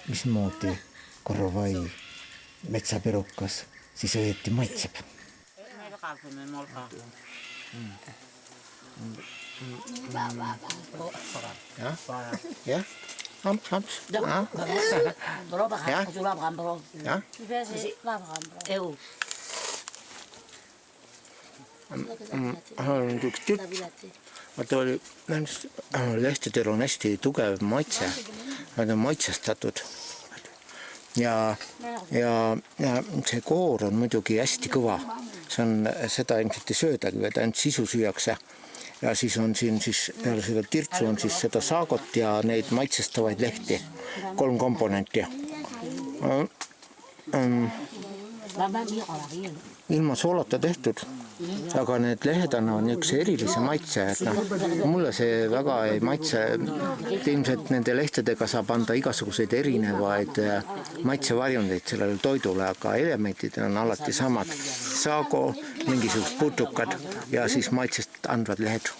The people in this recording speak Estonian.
mismoodi korvai metsaperukas siis õieti maitseb. Jah, hamps. On üks tütt, vaata oli, lehtedel on hästi tugev maitse, nad on maitsestatud ja see koor on muidugi hästi kõva, see on, seda ilmselt ei söödagi, vaid ainult sisu süüakse ja siis on siin siis peale seda tirtsu on siis seda saagot ja neid maitsestavaid lehti, 3 komponenti. Ilma soolata tehtud, aga need lehed annavad niisuguse erilise maitse, et mulle see väga ei maitse, ilmselt nende lehtedega saab anda igasuguseid erinevaid maitsevarjundeid sellele toidule, aga elemendid on alati samad, saago, mingisugused putukad ja siis maitsest andvad lehed.